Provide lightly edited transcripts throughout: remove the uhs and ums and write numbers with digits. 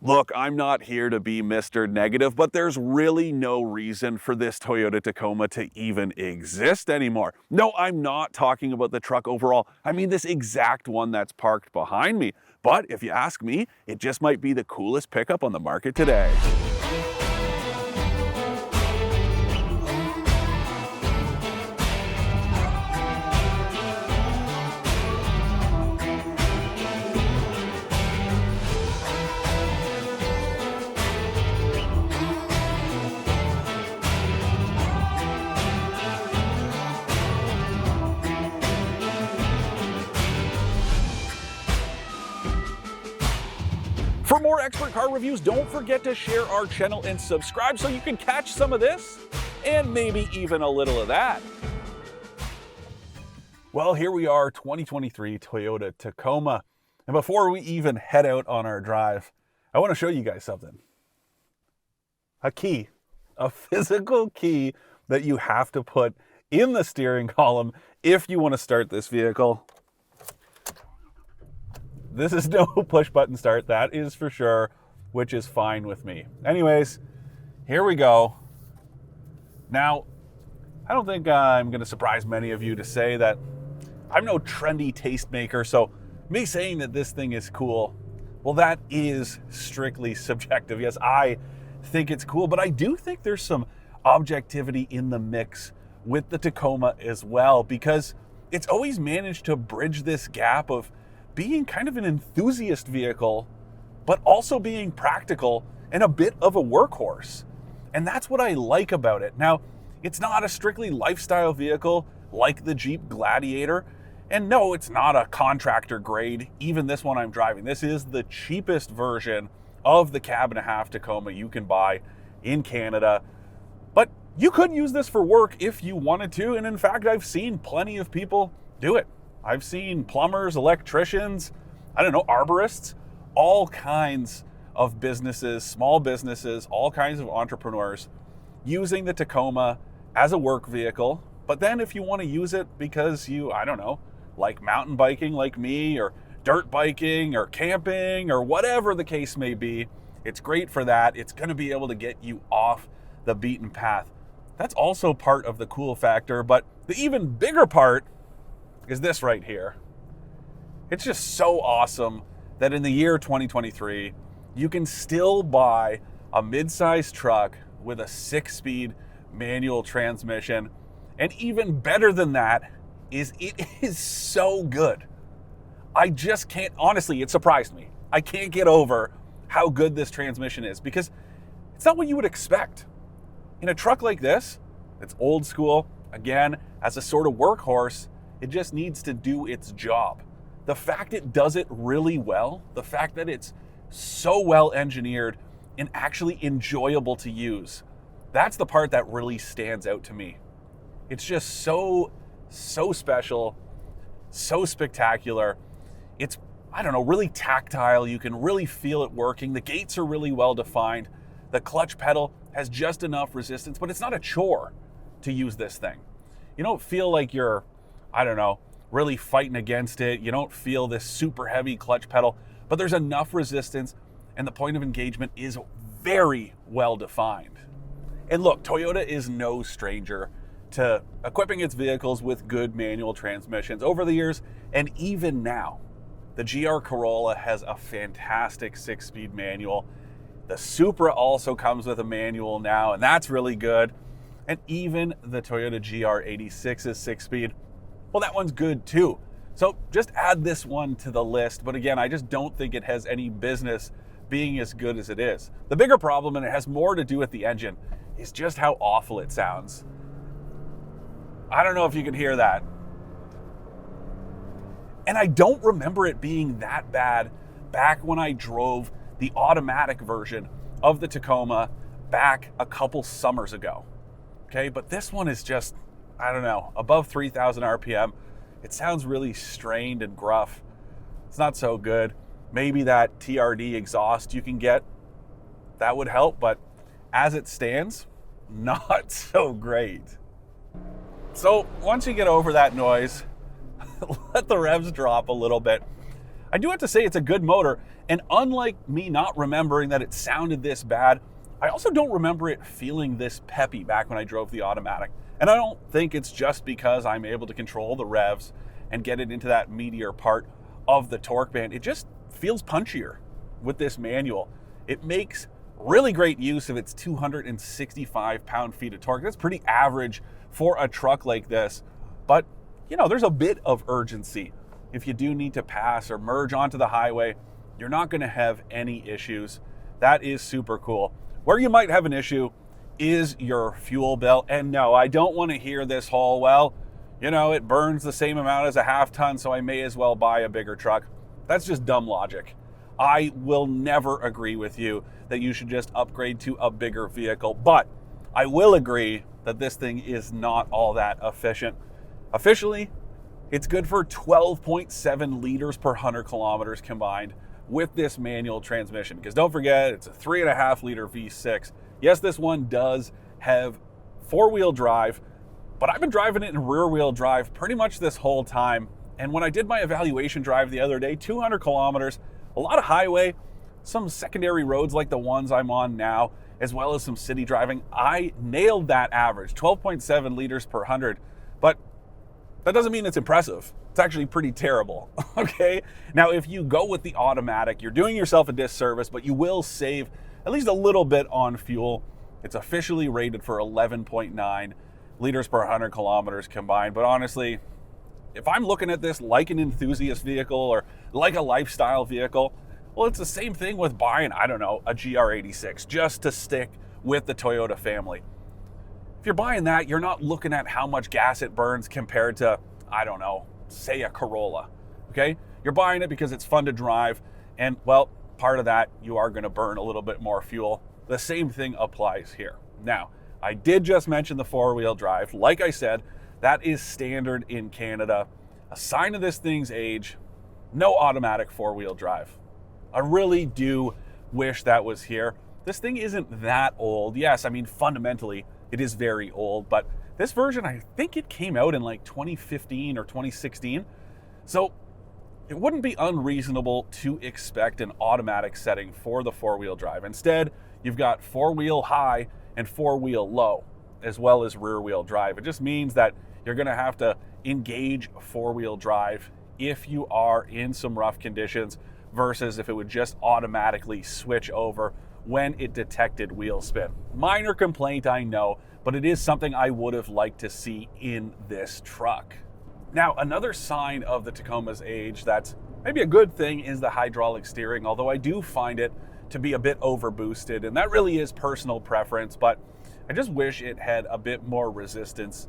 Look, I'm not here to be Mr. Negative, but there's really no reason for this Toyota Tacoma to even exist anymore. No, I'm not talking about the truck overall. I mean this exact one that's parked behind me. But if you ask me, it just might be the coolest pickup on the market today. For more expert car reviews, don't forget to share our channel and subscribe so you can catch some of this and maybe even a little of that. Well, here we are, 2023 Toyota Tacoma. And before we even head out on our drive, I want to show you guys something. A key, a physical key that you have to put in the steering column if you want to start this vehicle. This is no push button start, that is for sure, which is fine with me. Anyways, here we go. Now, I don't think I'm going to surprise many of you to say that I'm no trendy tastemaker, so me saying that this thing is cool, well, that is strictly subjective. Yes, I think it's cool, but I do think there's some objectivity in the mix with the Tacoma as well, because it's always managed to bridge this gap of being kind of an enthusiast vehicle, but also being practical and a bit of a workhorse. And that's what I like about it. Now, it's not a strictly lifestyle vehicle like the Jeep Gladiator. And no, it's not a contractor grade, even this one I'm driving. This is the cheapest version of the cab and a half Tacoma you can buy in Canada. But you could use this for work if you wanted to. And in fact, I've seen plenty of people do it. I've seen plumbers, electricians, arborists, all kinds of businesses, small businesses, all kinds of entrepreneurs using the Tacoma as a work vehicle. But then if you want to use it because you, like mountain biking like me, or dirt biking or camping or whatever the case may be, it's great for that. It's going to be able to get you off the beaten path. That's also part of the cool factor, but the even bigger part is this right here. It's just so awesome that in the year 2023, you can still buy a mid-size truck with a 6-speed manual transmission. And even better than that is it is so good. I just can't, honestly, it surprised me. I can't get over how good this transmission is, because it's not what you would expect. In a truck like this, it's old school, again, as a sort of workhorse, it just needs to do its job. The fact it does it really well, the fact that it's so well engineered and actually enjoyable to use, that's the part that really stands out to me. It's just so special, so spectacular. It's, really tactile. You can really feel it working. The gates are really well defined. The clutch pedal has just enough resistance, but it's not a chore to use this thing. You don't feel like you're really fighting against it. You don't feel this super heavy clutch pedal, but there's enough resistance and the point of engagement is very well defined. And look, Toyota is no stranger to equipping its vehicles with good manual transmissions over the years, and even now. The GR Corolla has a fantastic 6-speed manual. The Supra also comes with a manual now, and that's really good. And even the Toyota GR86 is 6-speed. Well, that one's good too. So just add this one to the list. But again, I just don't think it has any business being as good as it is. The bigger problem, and it has more to do with the engine, is just how awful it sounds. I don't know if you can hear that. And I don't remember it being that bad back when I drove the automatic version of the Tacoma back a couple summers ago. Okay, but this one is just, above 3,000 RPM. It sounds really strained and gruff. It's not so good. Maybe that TRD exhaust you can get, that would help, but as it stands, not so great. So once you get over that noise, let the revs drop a little bit. I do have to say it's a good motor, and unlike me not remembering that it sounded this bad, I also don't remember it feeling this peppy back when I drove the automatic. And I don't think it's just because I'm able to control the revs and get it into that meatier part of the torque band. It just feels punchier with this manual. It makes really great use of its 265 pound-feet of torque. That's pretty average for a truck like this. But, you know, there's a bit of urgency. If you do need to pass or merge onto the highway, you're not going to have any issues. That is super cool. Where you might have an issue is your fuel bill. And no, I don't want to hear this whole, well, you know, it burns the same amount as a half ton, so I may as well buy a bigger truck. That's just dumb logic. I will never agree with you that you should just upgrade to a bigger vehicle, but I will agree that this thing is not all that efficient. Officially, it's good for 12.7 liters per 100 kilometers combined with this manual transmission, because don't forget, it's a 3.5 liter V6. Yes, this one does have four-wheel drive, but I've been driving it in rear-wheel drive pretty much this whole time. And when I did my evaluation drive the other day, 200 kilometers, a lot of highway, some secondary roads like the ones I'm on now, as well as some city driving, I nailed that average, 12.7 liters per 100. But that doesn't mean it's impressive. It's actually pretty terrible, okay? Now, if you go with the automatic, you're doing yourself a disservice, but you will save at least a little bit on fuel. It's officially rated for 11.9 liters per 100 kilometers combined. But honestly, if I'm looking at this like an enthusiast vehicle or like a lifestyle vehicle, well, it's the same thing with buying, I don't know, a GR86, just to stick with the Toyota family. If you're buying that, you're not looking at how much gas it burns compared to, I don't know, say a Corolla, okay? You're buying it because it's fun to drive, and, well, part of that, you are going to burn a little bit more fuel. The same thing applies here. Now, I did just mention the four-wheel drive. Like I said, that is standard in Canada. A sign of this thing's age, no automatic four-wheel drive. I really do wish that was here. This thing isn't that old. Yes, I mean, fundamentally, it is very old, but this version, I think it came out in like 2015 or 2016. So it wouldn't be unreasonable to expect an automatic setting for the four-wheel drive. Instead, you've got four-wheel high and four-wheel low, as well as rear-wheel drive. It just means that you're gonna have to engage four-wheel drive if you are in some rough conditions versus if it would just automatically switch over when it detected wheel spin. Minor complaint, I know, but it is something I would have liked to see in this truck. Now, another sign of the Tacoma's age that's maybe a good thing is the hydraulic steering, although I do find it to be a bit overboosted, and that really is personal preference, but I just wish it had a bit more resistance,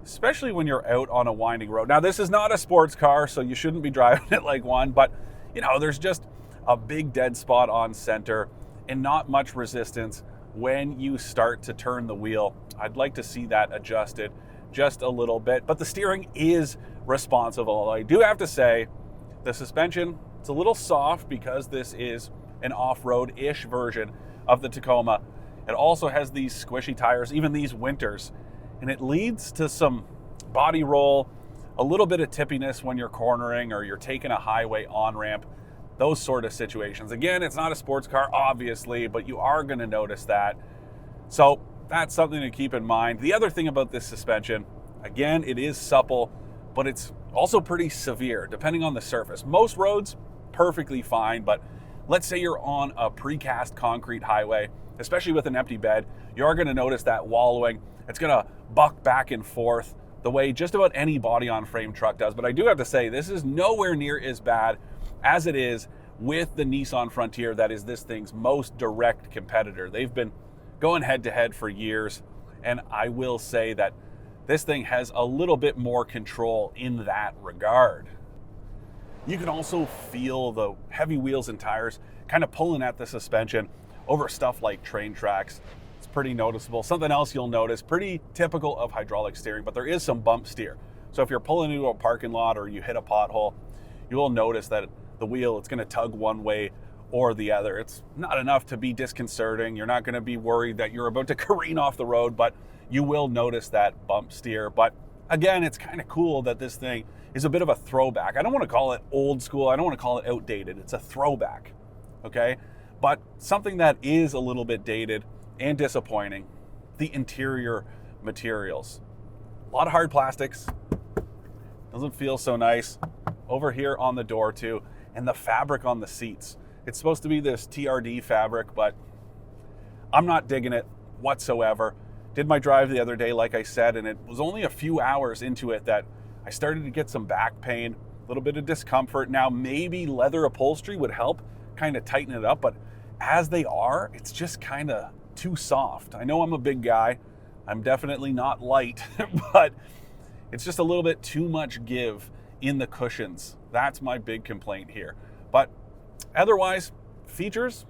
especially when you're out on a winding road. Now, this is not a sports car, so you shouldn't be driving it like one, but you know, there's just a big dead spot on center and not much resistance when you start to turn the wheel. I'd like to see that adjusted just a little bit, but the steering is responsive. Although I do have to say, the suspension, it's a little soft because this is an off-road-ish version of the Tacoma. It also has these squishy tires, even these winters, and it leads to some body roll, a little bit of tippiness when you're cornering or you're taking a highway on-ramp, those sort of situations. Again, it's not a sports car, obviously, but you are going to notice that. So that's something to keep in mind. The other thing about this suspension, again, it is supple, but it's also pretty severe depending on the surface. Most roads, perfectly fine, but let's say you're on a precast concrete highway, especially with an empty bed, you are going to notice that wallowing. It's going to buck back and forth the way just about any body-on-frame truck does. But I do have to say, this is nowhere near as bad as it is with the Nissan Frontier, that is this thing's most direct competitor. They've been going head-to-head for years, and I will say that this thing has a little bit more control in that regard. You can also feel the heavy wheels and tires kind of pulling at the suspension over stuff like train tracks. It's pretty noticeable. Something else you'll notice, pretty typical of hydraulic steering, but there is some bump steer. So if you're pulling into a parking lot or you hit a pothole, you will notice that the wheel, it's going to tug one way or the other. It's not enough to be disconcerting. You're not going to be worried that you're about to careen off the road, but you will notice that bump steer. But Again, it's kind of cool that this thing is a bit of a throwback. I don't want to call it old school. I don't want to call it outdated. It's a throwback, okay? But something that is a little bit dated and disappointing, the interior materials. A lot of hard plastics. Doesn't feel so nice. Over here on the door too, and the fabric on the seats. It's supposed to be this TRD fabric, but I'm not digging it whatsoever. Did my drive the other day, like I said, and it was only a few hours into it that I started to get some back pain, a little bit of discomfort. Now, maybe leather upholstery would help kind of tighten it up, but as they are, it's just kind of too soft. I know I'm a big guy. I'm definitely not light, but it's just a little bit too much give in the cushions. That's my big complaint here. But otherwise, features,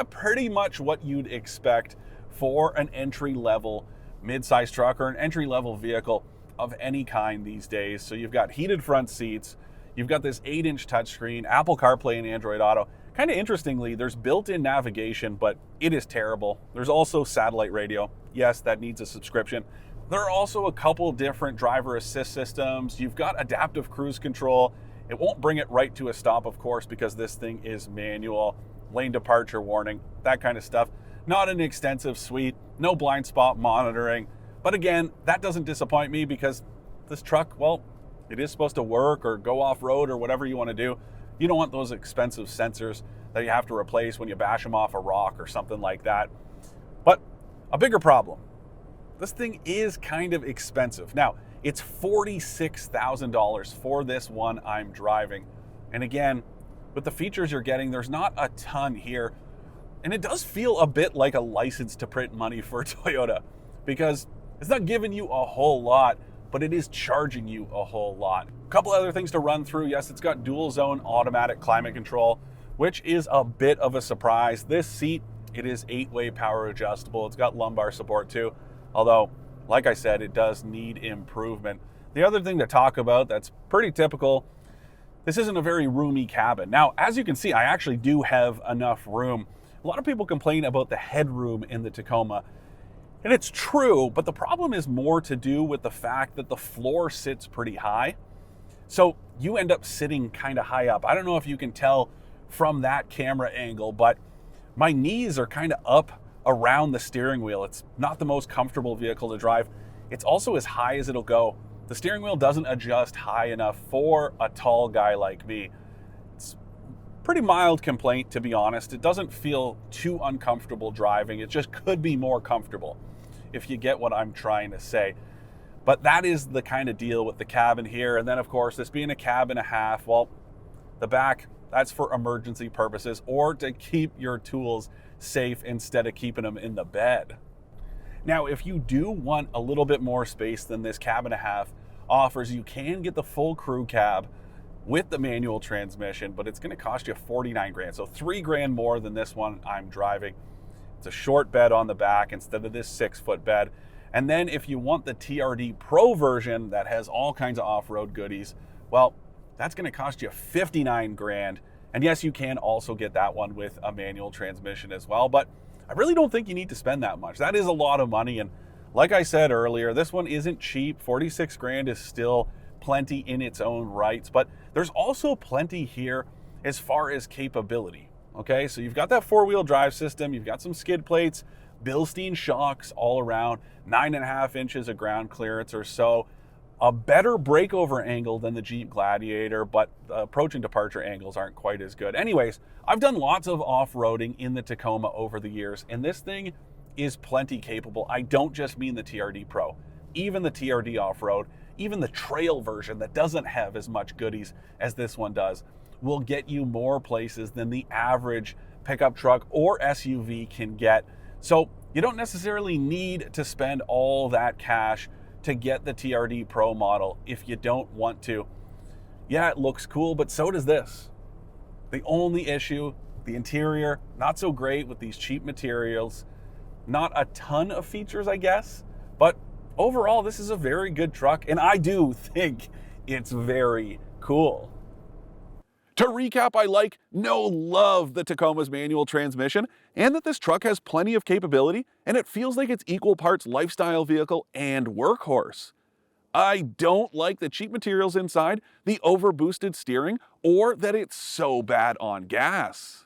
pretty much what you'd expect for an entry-level mid-size truck or an entry-level vehicle of any kind these days. So you've got heated front seats, you've got this 8-inch touchscreen, Apple CarPlay and Android Auto. Kind of interestingly, there's built-in navigation, but it is terrible. There's also satellite radio. Yes, that needs a subscription. There are also a couple different driver assist systems. You've got adaptive cruise control. It won't bring it right to a stop, of course, because this thing is manual, lane departure warning, that kind of stuff. Not an extensive suite, no blind spot monitoring. But again, that doesn't disappoint me because this truck, well, it is supposed to work or go off-road or whatever you want to do. You don't want those expensive sensors that you have to replace when you bash them off a rock or something like that. But a bigger problem, this thing is kind of expensive. Now, it's $46,000 for this one I'm driving. And again, with the features you're getting, there's not a ton here. And it does feel a bit like a license to print money for Toyota because it's not giving you a whole lot, but it is charging you a whole lot. A couple other things to run through. Yes, it's got dual zone automatic climate control, which is a bit of a surprise. This seat, it is 8-way power adjustable. It's got lumbar support too. Although, like I said, it does need improvement. The other thing to talk about that's pretty typical, this isn't a very roomy cabin. Now, as you can see, I actually do have enough room. A lot of people complain about the headroom in the Tacoma, and it's true, but the problem is more to do with the fact that the floor sits pretty high. So you end up sitting kind of high up. I don't know if you can tell from that camera angle, but my knees are kind of up around the steering wheel. It's not the most comfortable vehicle to drive. It's also as high as it'll go. The steering wheel doesn't adjust high enough for a tall guy like me. It's pretty mild complaint, to be honest. It doesn't feel too uncomfortable driving. It just could be more comfortable, if you get what I'm trying to say. But that is the kind of deal with the cabin here. And then, of course, this being a cab and a half, well, the back, that's for emergency purposes or to keep your tools safe instead of keeping them in the bed. Now, if you do want a little bit more space than this cab and a half offers, you can get the full crew cab with the manual transmission, but it's going to cost you 49 grand. So 3 grand more than this one I'm driving. It's a short bed on the back instead of this 6-foot bed. And then if you want the TRD Pro version that has all kinds of off-road goodies, well, that's going to cost you 59 grand. And yes, you can also get that one with a manual transmission as well, but I really don't think you need to spend that much. That is a lot of money. And like I said earlier, this one isn't cheap. 46 grand is still plenty in its own rights, but there's also plenty here as far as capability. Okay, so you've got that 4-wheel drive system, you've got some skid plates, Bilstein shocks all around, 9.5 inches of ground clearance or so, a better breakover angle than the Jeep Gladiator, but the approach and departure angles aren't quite as good. Anyways, I've done lots of off-roading in the Tacoma over the years, and this thing is plenty capable. I don't just mean the TRD Pro. Even the TRD Off-Road, even the trail version that doesn't have as much goodies as this one does, will get you more places than the average pickup truck or SUV can get. So you don't necessarily need to spend all that cash to get the TRD Pro model if you don't want to. Yeah, it looks cool, but so does this. The only issue, the interior, not so great with these cheap materials. Not a ton of features, I guess, but overall, this is a very good truck, and I do think it's very cool. To recap, I love the Tacoma's manual transmission, and that this truck has plenty of capability, and it feels like it's equal parts lifestyle vehicle and workhorse. I don't like the cheap materials inside, the overboosted steering, or that it's so bad on gas.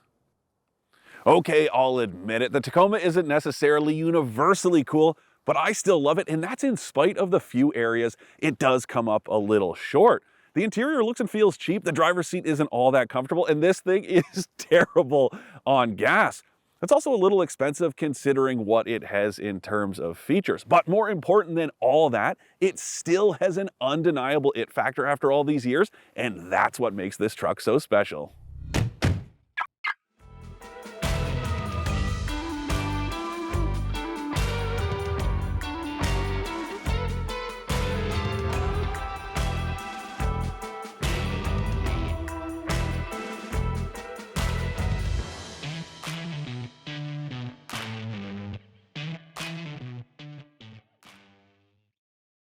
Okay, I'll admit it, the Tacoma isn't necessarily universally cool, but I still love it, and that's in spite of the few areas it does come up a little short. The interior looks and feels cheap, the driver's seat isn't all that comfortable, and this thing is terrible on gas. It's also a little expensive considering what it has in terms of features. But more important than all that, it still has an undeniable it factor after all these years, and that's what makes this truck so special.